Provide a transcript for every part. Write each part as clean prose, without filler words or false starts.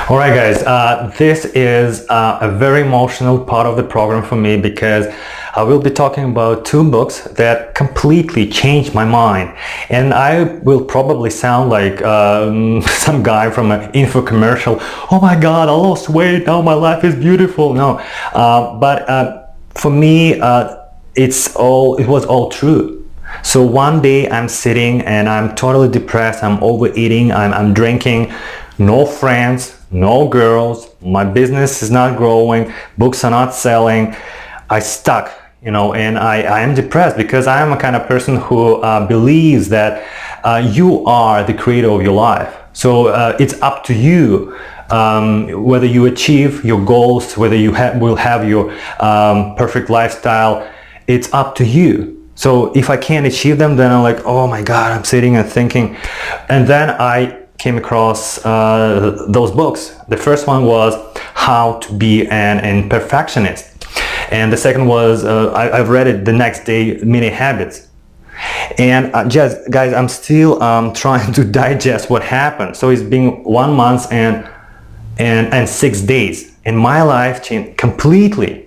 All right, guys, this is a very emotional part of the program for me because I will be talking about two books that completely changed my mind. And I will probably sound like some guy from an info commercial. Oh my God, I lost weight, now my life is beautiful. No, but for me, it was all true. So one day I'm sitting and I'm totally depressed, I'm overeating, I'm drinking, no friends, no girls, my business is not growing, books are not selling, I stuck, and I am depressed because I am a kind of person who believes that you are the creator of your life. So it's up to you whether you achieve your goals, whether you will have your perfect lifestyle, it's up to you. So if I can't achieve them, then I'm like, oh my God, I'm sitting and thinking. And then I came across those books. The first one was How to Be an Imperfectionist. And the second was, I've read it the next day, Mini Habits. And just, guys, I'm still trying to digest what happened. So it's been 1 month and 6 days. And my life changed completely.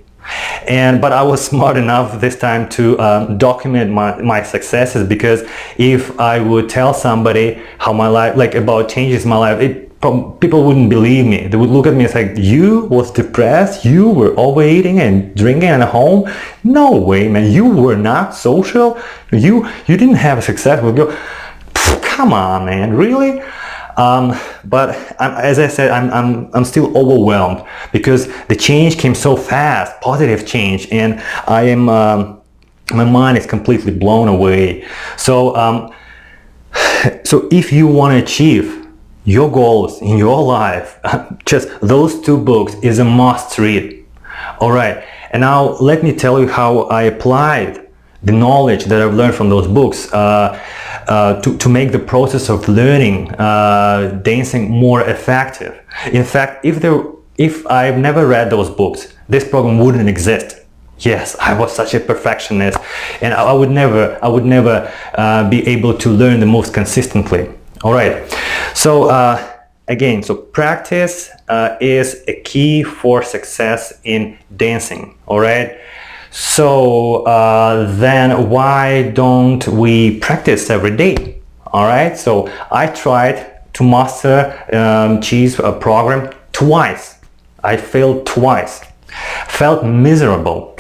But I was smart enough this time to document my successes, because if I would tell somebody how my life, like about changes in my life, people wouldn't believe me. They would look at me and say, you was depressed, you were overeating and drinking at home? No way, man, you were not social, you didn't have a success with your, come on, man, really? But as I said, I'm still overwhelmed because the change came so fast, positive change, and I am my mind is completely blown away. So so if you want to achieve your goals in your life, just those two books is a must read. All right, and now let me tell you how I applied the knowledge that I've learned from those books to make the process of learning dancing more effective. In fact, if I've never read those books, this program wouldn't exist. Yes, I was such a perfectionist, and I would never be able to learn the most consistently. All right, so again, so practice is a key for success in dancing. All right. So then why don't we practice every day? All right, so I tried to master cheese program twice. I failed twice, felt miserable.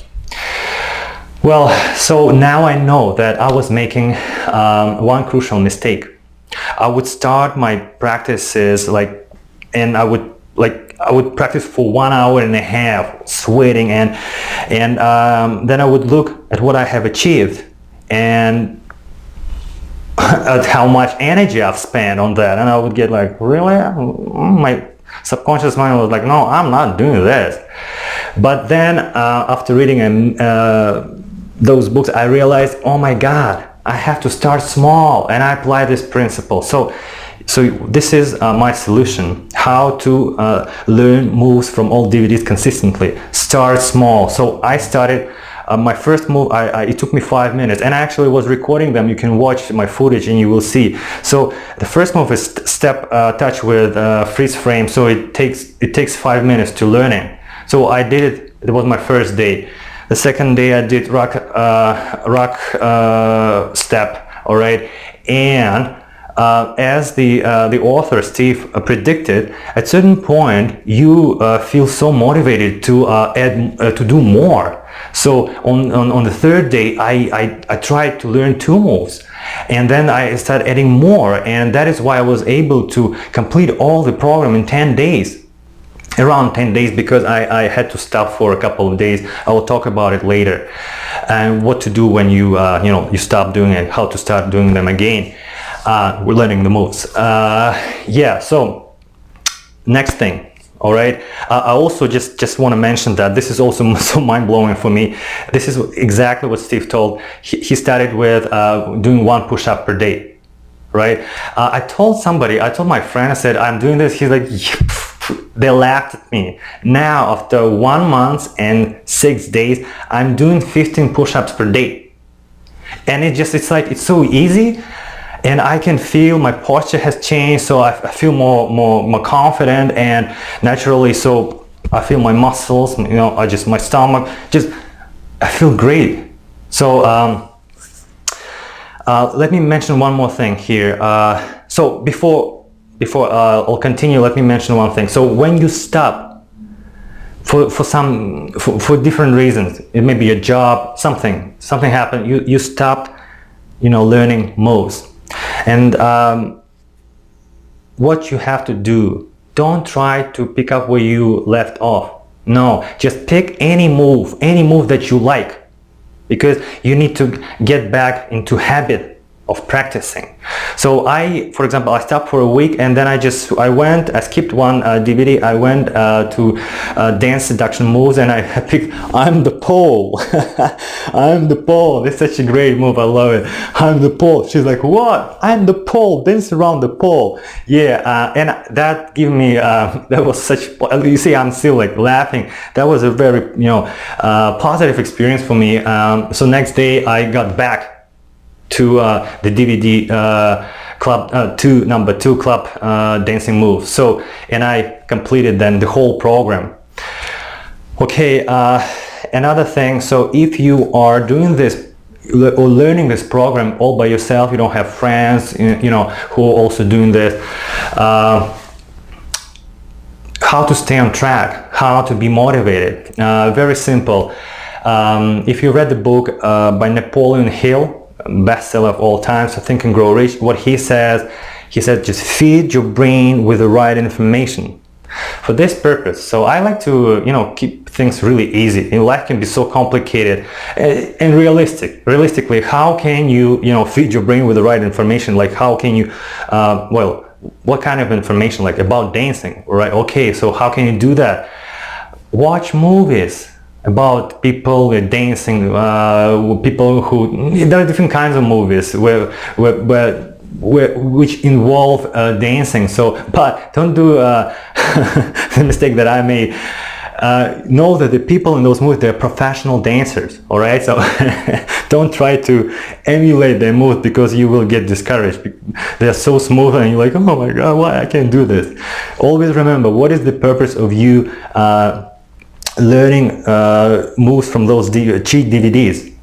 Well, so now I know that I was making one crucial mistake. I would start my practices and I would practice for 1.5 hours, sweating, and then I would look at what I have achieved and at how much energy I've spent on that, and I would get like, really? My subconscious mind was like, no, I'm not doing this. But then after reading those books, I realized, oh my God, I have to start small, and I apply this principle. So this is my solution, how to learn moves from old DVDs consistently. Start small. So I started my first move, it took me 5 minutes, and I actually was recording them. You can watch my footage and you will see. So the first move is step touch with freeze frame. So it takes 5 minutes to learn it. So I did it. It was my first day. The second day I did rock step. All right, and as the author Steve predicted, at certain point you feel so motivated to to do more. So on the third day I tried to learn 2 moves, and then I started adding more, and that is why I was able to complete all the program in 10 days. Around 10 days, because I had to stop for a couple of days. I will talk about it later, and what to do when you you stop doing it, how to start doing them again. We're learning the moves. Yeah, so next thing. All right, I also just want to mention that this is also so mind-blowing for me. This is exactly what Steve told. He started with doing 1 push-up per day, right? I told my friend, I said, I'm doing this. He's like, they laughed at me. Now, after 1 month and 6 days, I'm doing 15 push-ups per day. And it's so easy. and I can feel my posture has changed, so I feel more confident, and naturally, so I feel my muscles, my stomach, I feel great. So let me mention one more thing here. So before I'll continue, let me mention one thing. So when you stop for different reasons, it may be a job, something happened, you stopped, learning moves. And what you have to do, don't try to pick up where you left off. No, just pick any move that you like, because you need to get back into habit of practicing. So for example, I stopped for a week, and then I skipped one DVD. I went to dance seduction moves, and I picked I'm the pole. I'm the pole. It's such a great move. I love it. I'm the pole. She's like, what? I'm the pole. Dance around the pole. Yeah, and that gave me that was such. You see, I'm still like laughing. That was a very positive experience for me. So next day I got back to the DVD club, number 2 club dancing moves. So, and I completed then the whole program. Okay, another thing, so if you are doing this or learning this program all by yourself, you don't have friends, who are also doing this, how to stay on track, how to be motivated, very simple. If you read the book by Napoleon Hill, bestseller of all time, so Think and Grow Rich, what he said, just feed your brain with the right information for this purpose. So I like to keep things really easy. Life can be so complicated and realistically, how can you feed your brain with the right information? Like, how can you what kind of information, like about dancing, right? Okay, so how can you do that? Watch movies about people dancing, people who, there are different kinds of movies which involve dancing. So, but don't do the mistake that I made. Know that the people in those movies, they're professional dancers, all right? So don't try to emulate their moves, because you will get discouraged. They're so smooth and you're like, oh my God, why I can't do this? Always remember, what is the purpose of you learning moves from those cheat DVDs?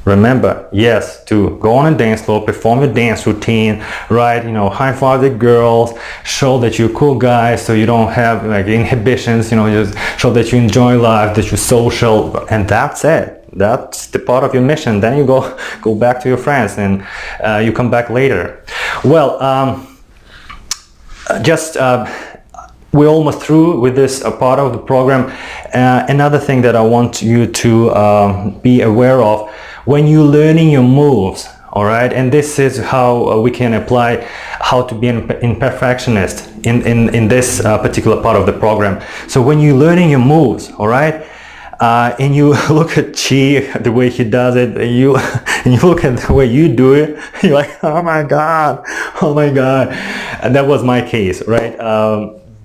Remember, yes, to go on a dance floor, perform your dance routine, right? High five the girls, show that you're a cool guy, so you don't have like inhibitions, just show that you enjoy life, that you're social, and that's it. That's the part of your mission. Then you go back to your friends, and you come back later. Well, we're almost through with this part of the program. Another thing that I want you to be aware of, when you're learning your moves, all right, and this is how we can apply how to be an imperfectionist in this particular part of the program. So when you're learning your moves, all right, and you look at Chi, the way he does it, and you look at the way you do it, you're like, oh my God. And that was my case, right?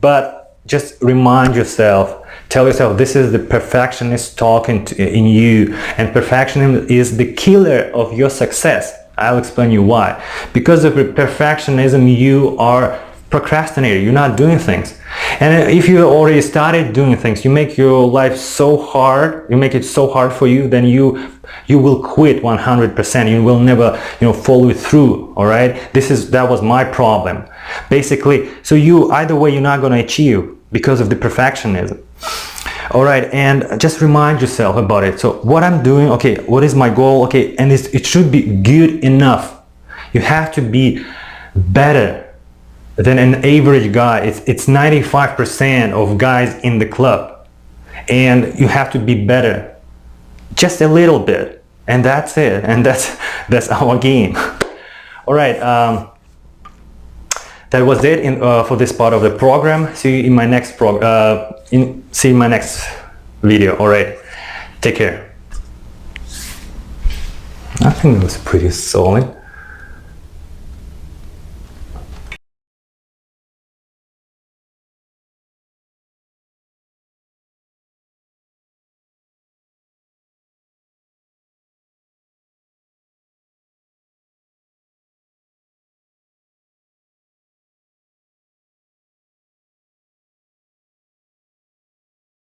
But just remind yourself, tell yourself, this is the perfectionist talking in you, and perfectionism is the killer of your success. I'll explain you why. Because of perfectionism, you are procrastinating, you're not doing things. And if you already started doing things, you make your life so hard, you make it so hard for you, then you will quit 100%. You will never follow through, all right? That was my problem. Basically, so either way, you're not going to achieve because of the perfectionism. All right, and just remind yourself about it. So what I'm doing, okay, what is my goal? Okay, and it should be good enough. You have to be better than an average guy. It's 95% of guys in the club, and you have to be better just a little bit, and that's it, and that's our game. All right, that was it for this part of the program. See you in my next see you in my next video. All right, take care. I think it was pretty solid.